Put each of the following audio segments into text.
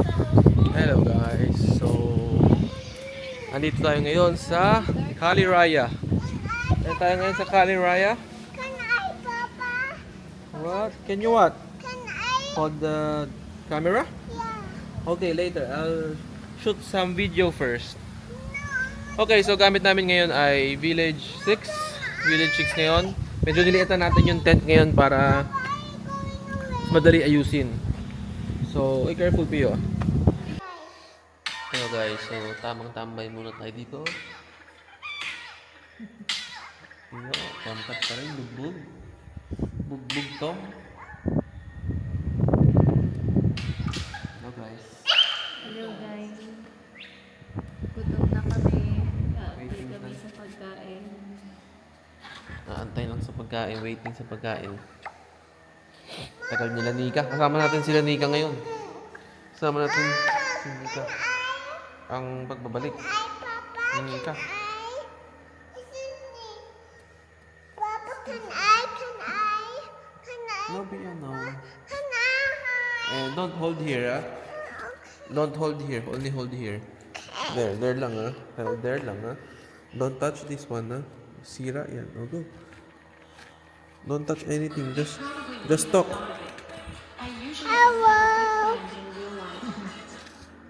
Hello guys, so andito tayo ngayon sa Kali Raya. Andito tayo ngayon sa Kali Raya. Can I, Papa? What? Can you what? Can I? Hold the camera? Yeah. Okay, later. I'll shoot some video first. Okay, so gamit namin ngayon ay Village 6. Village 6 ngayon. Medyo niliitan natin yung tent ngayon para madali ayusin. So, be careful Pio. Hello guys, so tamang tambay muna tayo dito. Pio, pangkat pa rin, bugbog. Bugbog Tom. Hello guys. Hello guys. Gutom na kami. Waiting Waiting kami na. sa pagkain. Naantay lang sa pagkain, waiting sa pagkain. Tagal nila Nika. Kasama natin sila Nika ngayon. Kasama natin si Nika. Ang pagbabalik ni Nika. Papa, can I? Can I? Can I? No, Pio, no. Can I? Don't hold here, ah. Don't hold here. Only hold here. There lang, ah. There lang, ah. Don't touch this one, ah. Sira, yan. Oh, go. Don't touch anything. Just talk. Hello.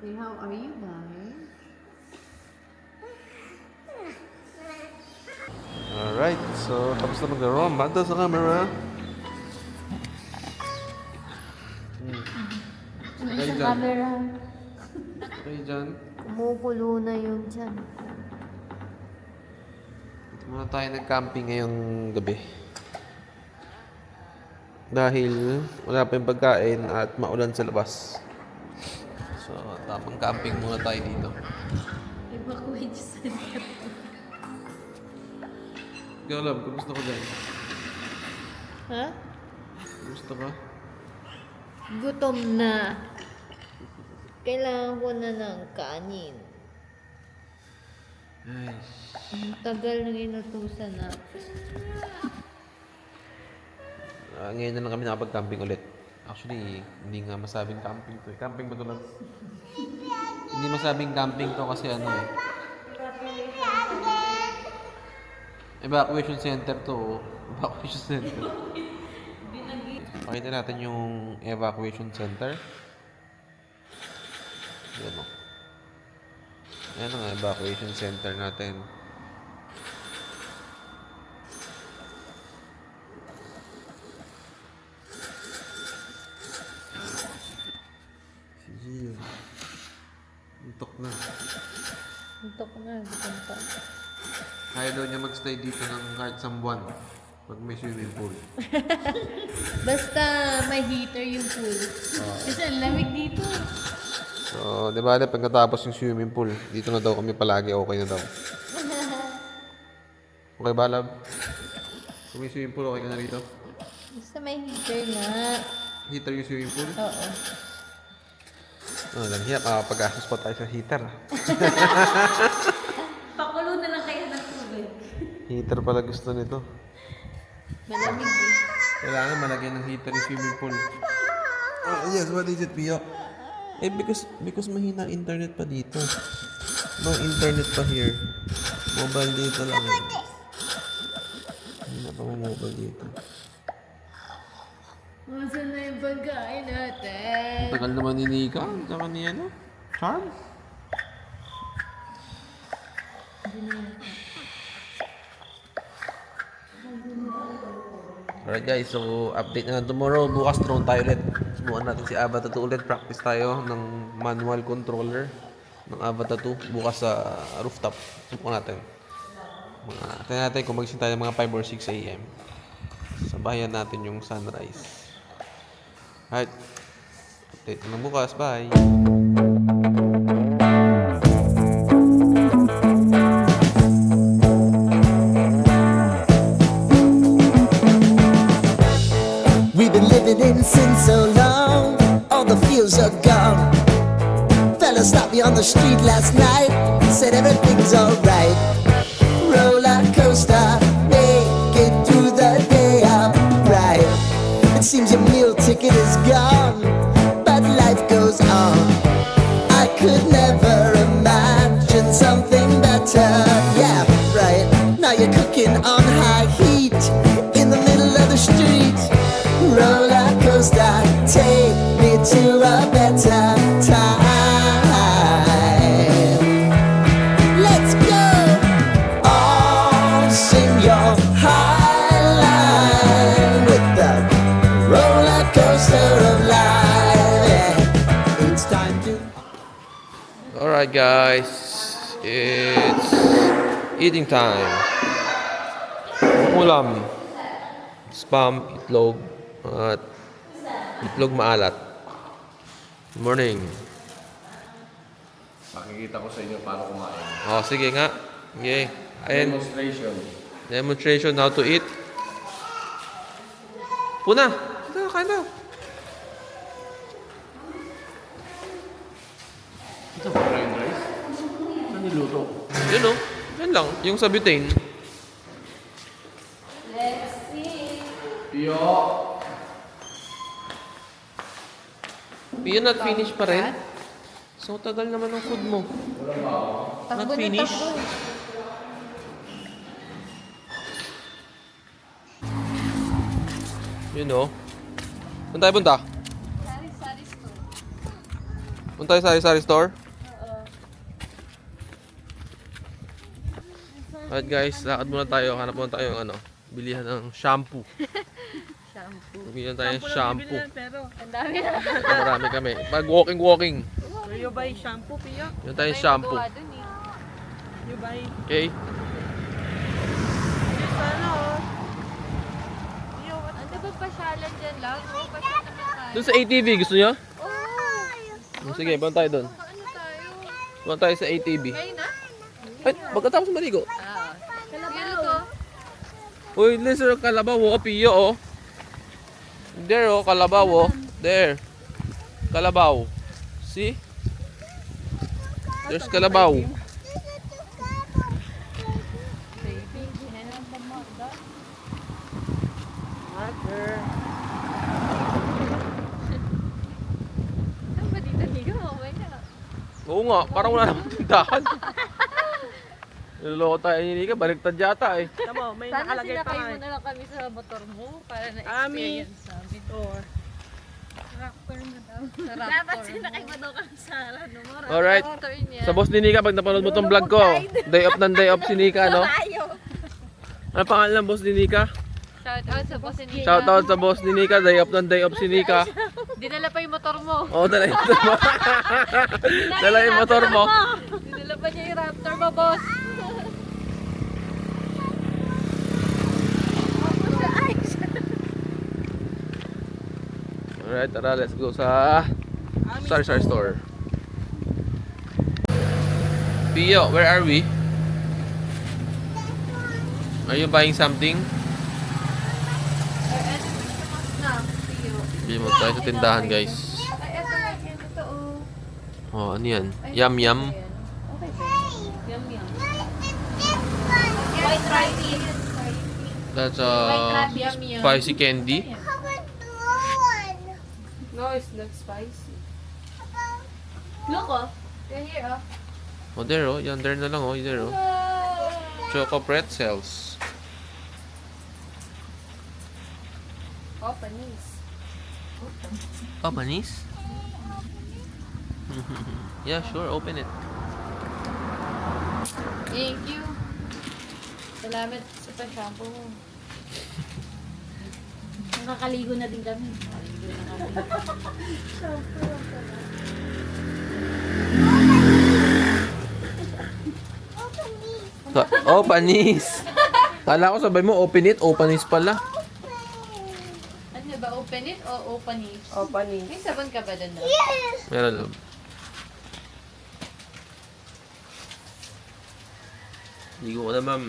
Hey, how are you guys? Alright, so tapos na maglaro. Mata sa camera. Okay, Sa dyan. camera. Okay, dyan. Kumukulo na yung tiyan ko. Dito muna tayo nag-camping ngayong gabi. Dahil wala pa yung pagkain at maulan sa labas. So, tamang camping muna tayo dito. Evacuate sa Ikaw, love, kumusta ka dyan? Ha? Kumusta ka? Gutom na. Kailangan ko na ng kanin. Ay, Ang tagal ng inutusan na. ngayon na lang kami nakapag-camping ulit. Actually, hindi nga masabing camping to. Camping ba ito lang? Hindi masabing camping to kasi ano eh. Evacuation center to. Oh. Evacuation center. Pakita natin yung evacuation center. Yan o. Yan ang evacuation center natin. Si Gio. Untok na. Gutom na. Gutom pa. Kaya daw niya magstay dito ng kahit isang buwan. Pag may swimming pool. Basta may heater yung pool. Kasi ang lamig dito. So, di ba, pagkatapos yung swimming pool, dito na daw kami palagi, okay na daw. Okay ba, love? Kung may swimming pool, okay ka na rito? Basta may heater na. Heater yung swimming pool? Oo. Oh, lang hirap, makapag-asos pa tayo sa heater. Pakulo na lang kaya ng tubig. Heater pala gusto nito. Malamig eh. Kailangan malagyan ng heater yung swimming pool. Oh, yes, what is it, Pio? Eh, because mahina internet pa dito. No internet pa here. Mobile data lang. Mahina pa mobile dito. Masan na yung pagkain natin? Tagal naman ni Nika. Tsaka ni ano? Charm? Alright guys, so update na lang tomorrow. Bukas drone tayo ulit. Subukan natin si Avatar 2 ulit. Practice tayo ng manual controller ng Avatar 2 bukas sa rooftop. Subukan natin. Tingnan natin kung magising tayo mga 5 or 6 a.m. Sabayan natin yung sunrise. Alright. Update na lang bukas. Bye! We've been living in sin so long, all the feels are gone. Fella stopped me on the street last night, said everything's alright. Roller coaster, make it through the day upright. It seems your meal ticket is gone, but life goes on. Alright guys, it's eating time. Ulam, spam, itlog, at itlog maalat. Good morning. Pakikita ko sa inyo paano kumain. Oh, sige nga. Okay. Ayan, Demonstration. demonstration how to eat. Puna. Ito, kain na. Ito ba fried rice? Saan niluto? Yun o. Yan lang. Yung sa butane. Pio! Yun, not finish pa rin. So, tagal naman ng food mo. Not finish. Yun o. Saan tayo punta? Sari-sari store. Punta tayo sa sari-sari store? Alright guys, lakad muna tayo. Hanap muna tayo ng ano, bilihan ng shampoo. Shampoo. Bilihan tayo ng shampoo. Ang dami na. Marami kami. Pag walking. You buy shampoo, Pia? Yun tayo yung shampoo. Gawa dun eh. You buy... Okay? Ano? Ano ba pasyalan dyan lang? Oo, pasyal naman tayo. Doon sa ATV, gusto nyo? Oo. Sige, punta tayo doon. Ano tayo? Punta tayo sa ATV. Ngayon na? Ay, pagkatapos maligo. Ah. Kalabaw to. Uy, listen, kalabaw, oh, piyo, oh. There, oh, kalabaw, oh. There. Kalabaw. See? There's kalabaw. Baby, hinanap ba mo? Mother. Saan ba dito ligo? Okay na. Oo nga, parang wala namang tindahan. Niloloko tayo ni Nika, baliktad yata eh. Tama, may Sana nakalagay pa sinakay nga. mo na lang kami sa motor mo para Ami. na-experience namin. Or, Raptor mo daw. Dapat sinakay mo daw kami sa ano mo. Alright. Raptor niya. Sa boss ni Nika, pag napanood mo tong vlog ko, day off ng day off si Nika, no? Ano pangalan ng boss ni Nika? Shout out sa boss ni Shout out sa boss ni Nika, day off ng day off si Nika. Dinala pa yung motor mo. Oo, dala yung motor mo. Dala yung motor mo. Dinala pa niya yung Raptor mo, boss. Alright, tara, let's go sa sari-sari store. Pio, where are we? Are you buying something? Bili mo tayo sa tindahan, guys. Ay, eto lang yan. Ito, oh. Oh, ano yan? Yum yum. Okay ba? Yum, yum. White rice. That's Yum, yum. spicy candy. How about the one? No, it's not spicy. Look, oh. You're here, oh. Oh, there, oh. Yan, there na lang, oh. There, oh. Choco pretzels. Oh, panis. Oh, panis? Yeah, sure. Open it. Thank you. Salamat sa pa-shampoo mo. Nakakaligo na din kami. Nakakaligo na kami. Oh, panis. Kala ko sabay mo, open it. Oh, panis pala. Ano ba? Open it o open it? open it. May sabon ka ba doon? Meron lang. Ligo ko na, ma'am.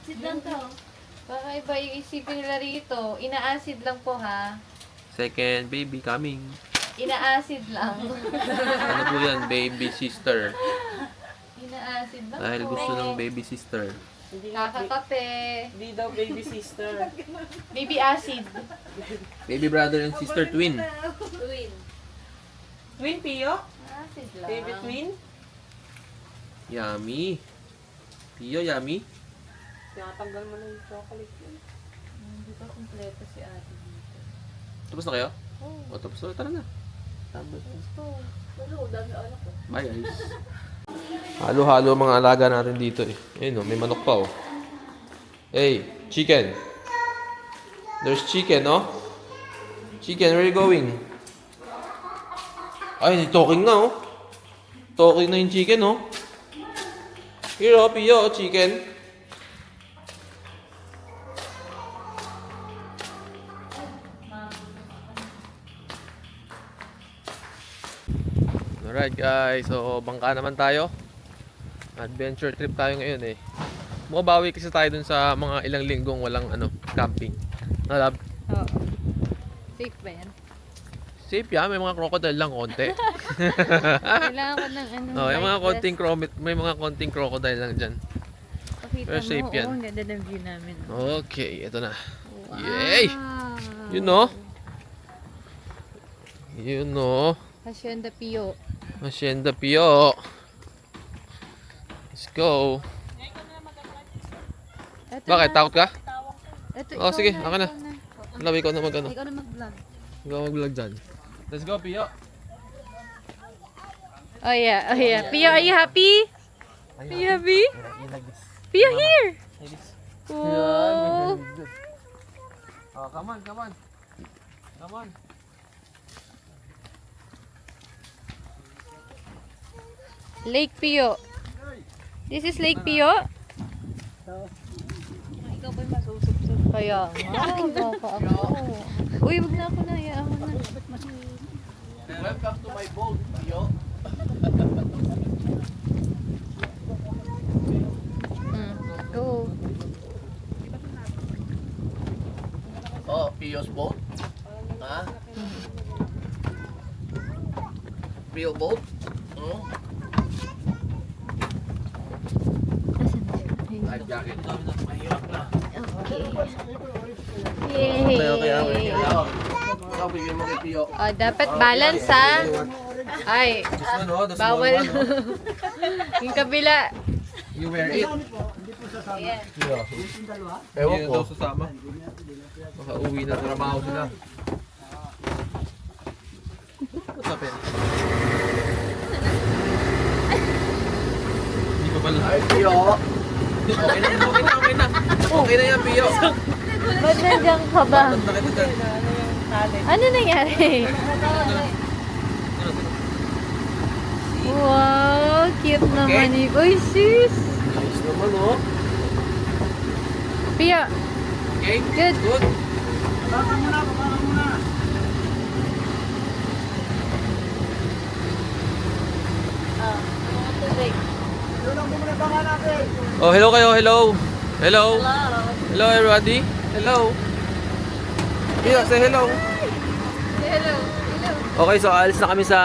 Sit lang to. Baka iba yung isipin nila rito. Ina-acid lang po, ha? Second baby coming. Ina-acid lang. Ano po yan? Baby sister. Ina-acid lang Dahil po. gusto ng baby sister. Kakakape. Hindi daw baby sister. Baby acid. Baby brother and sister twin. Twin. Twin, Pio? Acid lang. Baby twin? Yummy. Pio, yummy. Tinatanggal mo na yung chocolate yun. Hindi pa kompleto si ate dito. Tapos na kayo? O, tapos na. Tara na. Pero, dami anak ko. Bye, guys. Halo-halo mga alaga natin dito eh. Ayun oh, may manok pa oh. Hey, chicken. There's chicken, no? Chicken, where are you going? Ay, talking na oh. Toki na yung chicken, oh. Here, oh, Pio, chicken. Alright guys, so bangka naman tayo. Adventure trip tayo ngayon eh. Bumabawi kasi tayo dun sa mga ilang linggong walang camping. Nalab, Oo. Safe ba yan? safe yan, may mga crocodile lang konti. Kailangan ko ng Oh, yung mga life konting may mga konting crocodile lang diyan. vest. Pakita pero mo. safe yan. Oo, ang ganda ng view namin. Okay, ito na. Wow. Yay! You know? You know. Hacienda Pio. Hacienda Pio. Let's go. Eto Bakit? na. Takot ka? Eto, Oh, ikaw sige, na, ako na. ikaw na. Alam, ikaw na mag-ano. Ikaw na mag-vlog. Ikaw mag-vlog dyan. Let's go, Pio. Oh yeah, oh yeah. Pio, are you happy? Are you happy? Pio, here! Oh. Oh, come on, come on. Come on. Lake Pio. This is Lake Pio? Ikaw ba'y masusubsob? Kaya nga, baka ako. Uy, wag na ako na. Hayaan mo na. Welcome to my boat, Pio. Go. Oh, Pio's boat. Ha? Pio boat? Oh. Life jacket. Mahirap na. Yay! Ikaw, bigyan mo kay Pio. Oh, dapat balance ha. Ay, This one, oh, the small bawal. one, oh. Yung kabila. You wear it. Ewan ko. Daw sasama. Baka uwi na trabaho sila. What's up, eh? Hindi pa pala. Ay, Pio! Okay na, okay na, okay na. Okay na yan, Pio. Ba't nandiyan ka ba? Bakit na dyan? Ano nangyari? Wow, cute naman ni. Uy, sis! Nice naman, oh. Pia, Okay? Good. Good. Oh, hello kayo, hello. Hello. Hello everybody. Hello. Pio, say hello. hello. Okay, so alis na kami sa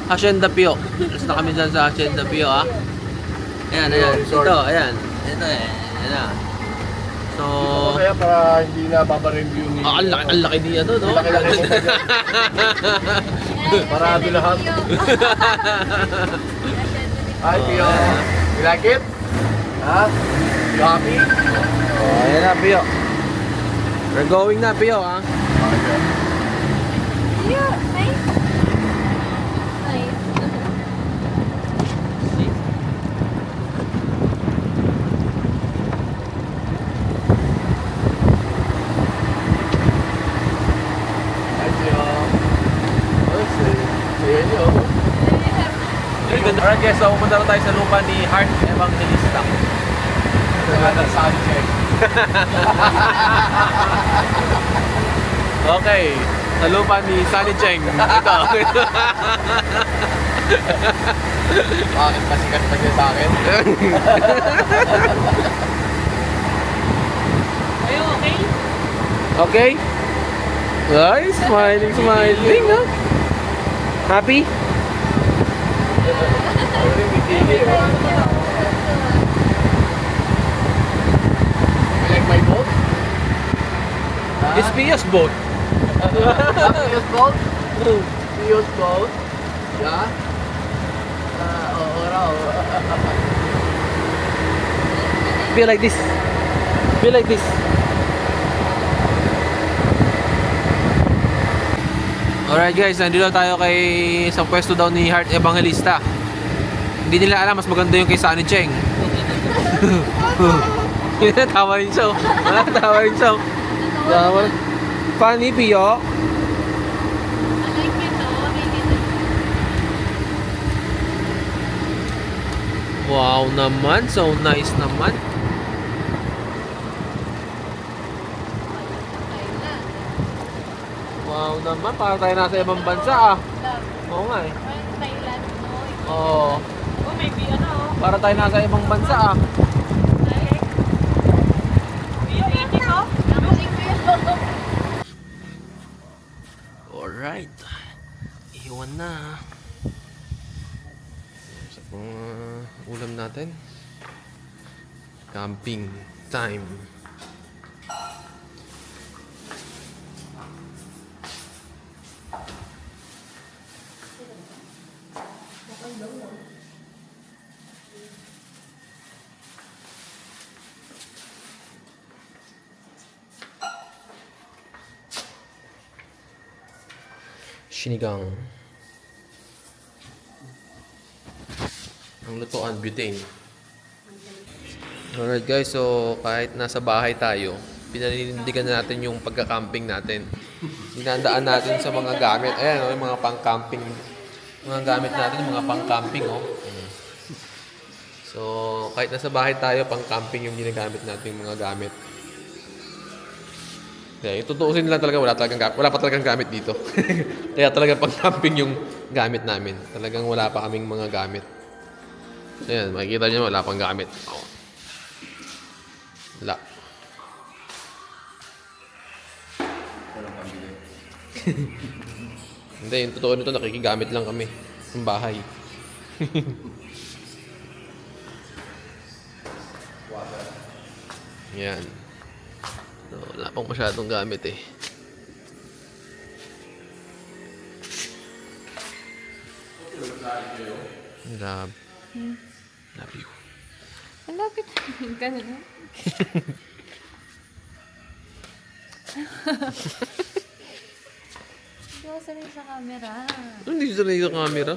Hacienda Pio. Alis na kami dyan sa Hacienda Pio, ha. Ayan, ayan. Ito, ayan. Ito eh. Ayan na. So, Kaya para hindi na babareview ni... ang laki niya to, no? Laki-laki mo. Marami lahat. Hi, Pio. You like it? Ha? You happy? Oh, ayan na, Pio. We're going na, Pio, ha. Okay. Yeah, nice. Nice. Hi, Pio. Oh, say hello. Alright guys, so pupunta na tayo sa lupa ni Heart Evangelista. Sunny check. Okay, sa lupa ni Sunny Cheng. Ito. Bakit pasikat pa siya sa akin? Are you okay? Okay? Nice, smiling, smiling, ha? Happy? You like my boat? It's Pia's boat. Pio's boat? Pio's boat? Yeah? Oo raw. Feel like this. Feel like this. Alright guys, nandito tayo sa pwesto daw ni Heart Evangelista. Hindi nila alam, mas maganda yung kay Sunny Cheng. Tawa rin siya. Tawa rin siya. Funny, Pio. I like it, oh. I like it. Wow naman, so nice naman. Thailand. Wow naman, para tayo nasa ibang bansa ah. Oo nga eh. Parang Thailand, no? Oo. Oh, maybe ano oh. Para tayo nasa ibang bansa ah. Pio, itik oh. Nakaling ko yun. Alright. Iwan na. Sa ulam natin. Camping time. Sinigang. Ang lutuan, butane. Alright guys, so kahit nasa bahay tayo, pinaninindigan natin yung pagka-camping natin. Dinadaan natin sa mga gamit. Ayan, oh, yung mga pang-camping. Mga gamit natin, yung mga pang-camping. Oh. So, kahit nasa bahay tayo, pang-camping yung ginagamit natin yung mga gamit. Kaya, tutuusin lang talaga, wala pa talagang gamit dito. Kaya talaga pang-camping yung gamit namin. Talagang wala pa kaming mga gamit. So, yan, makikita nyo, wala pang gamit. Oh. Wala. Hindi, yung totoo nito, nakikigamit lang kami. Yung bahay. Yan. So, wala pang masyadong gamit eh. Love. Love you. Ang lapit. Ganun. Hindi ako sanay sa camera. Hindi sanay sa camera.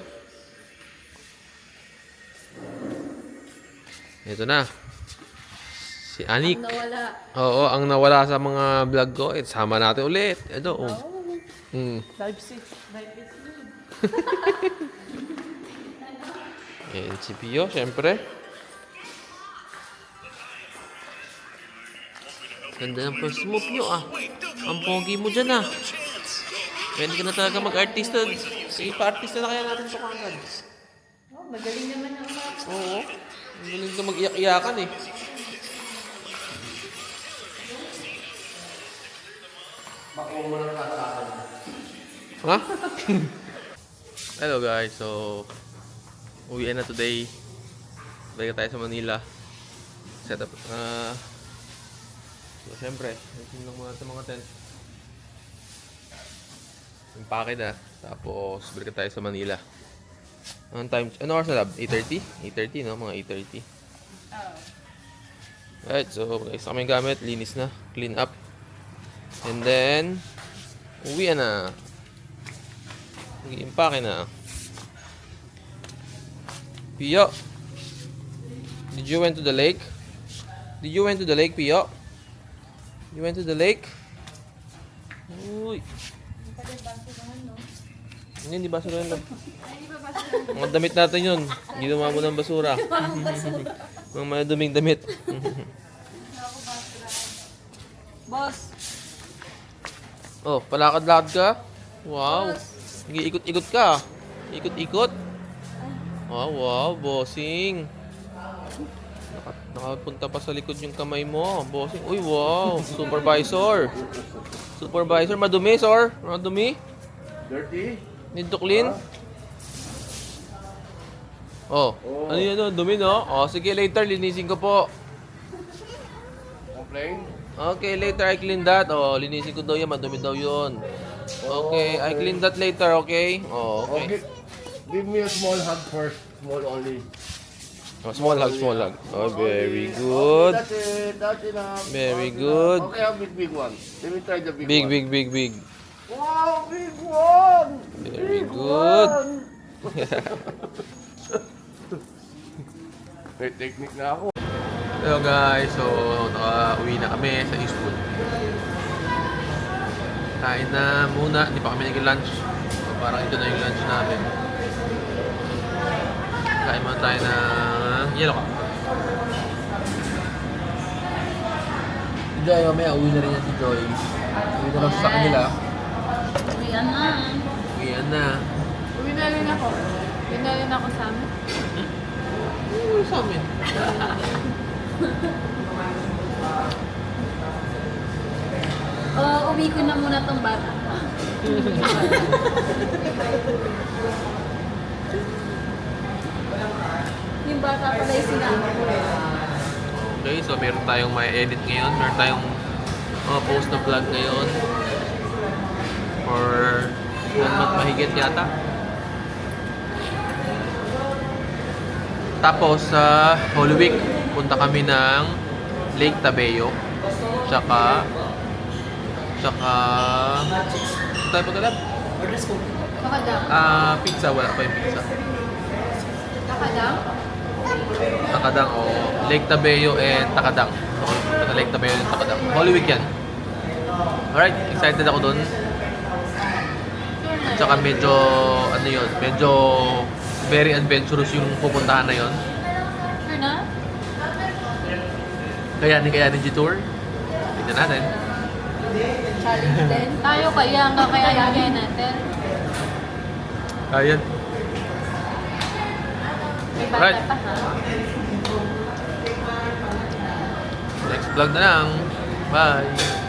Ito na. Si Anik. Nawala. Oo, ang nawala sa mga vlog ko. Sama natin ulit. Ito, oh. Live sit. Live it. Ayan si Pio, syempre. Ganda ng first mo, Pio, ah. Ang pogi mo dyan, ah. Pwede ka na talaga mag-artista. Sige, pa-artista na kaya natin ito kagad. Oh, magaling naman ang mga. Oo. Ang galing ka mag-iyak-iyakan, eh. Bako mo lang kakakan. Ha? Hello guys, so uwi na today. Balik tayo sa Manila. Set up. So syempre, ayusin lang muna sa mga tent. Impake na. Tapos balik tayo sa Manila. Anong time? Ano oras na lab? 8:30? 8:30 no? Mga 8:30. Alright, so guys, kami gamit. Linis na. Clean up. And then uwi na. Mag-impake na. Pio, did you went to the lake? Did you went to the lake, Pio? You went to the lake? Uy. Hindi basura yun. Mga damit natin yun. Ginawa mo ng basura. Mga maduming damit. Boss. Oh, palakad-lakad ka? Wow. Nag-iikot-ikot ka. Ikot-ikot. Wow, bossing. Nakapunta pa sa likod yung kamay mo, bossing. Uy, wow. Supervisor. Supervisor, madumi, sir. Madumi. Dirty? Need to clean. Oh, ano yun, ano? Dumi, no? Oh, sige, later, linisin ko po. Complain? Okay, later I clean that. Oh, linisin ko daw yan, madumi daw yun. Okay, I clean that later, okay? Oh, okay. Give me a small hug first. Small only. Oh, small hug. Oh, very good. That's it. That's enough. Very That's good. enough. Okay, a big one. Let me try the big one. Big. Wow, big one! Very good. May technique na ako. Hello guys, so nakauwi na kami sa Eastwood. Kain na muna, hindi pa kami nag-lunch. So parang ito na yung lunch namin. Kain muna tayo ng yellow cup. Si Joy, mamaya uwi na rin yan si Joy. Uwi na lang sa kanila. Uwian na. Uwian na. Uwi na rin ako. Uwi na rin ako sa amin. Uwi sa amin. Uwi ko na muna tong bata. Yung bata pala yung sinama ko. Okay, so meron tayong may edit ngayon. Meron tayong mga post na vlog ngayon. For 1 month mahigit yata. Tapos sa Holy Week, punta kami ng Lake Tabeo. Tsaka tayo punta lang? Kakadang. Pizza. Wala pa yung pizza. Kakadang? Takadang o Lake Tabeo and Takadang. So, punta na Lake Tabeo and Takadang. Holy Week yan. Alright, excited ako dun. Tsaka medyo, ano yun, medyo very adventurous yung pupuntahan na yun. Sure na? Kayanin G-Tour. Tignan natin. Challenge din. Tayo kaya ang kakayanin natin. Ayan. May bata Right. pa ha? Next vlog na lang. Bye!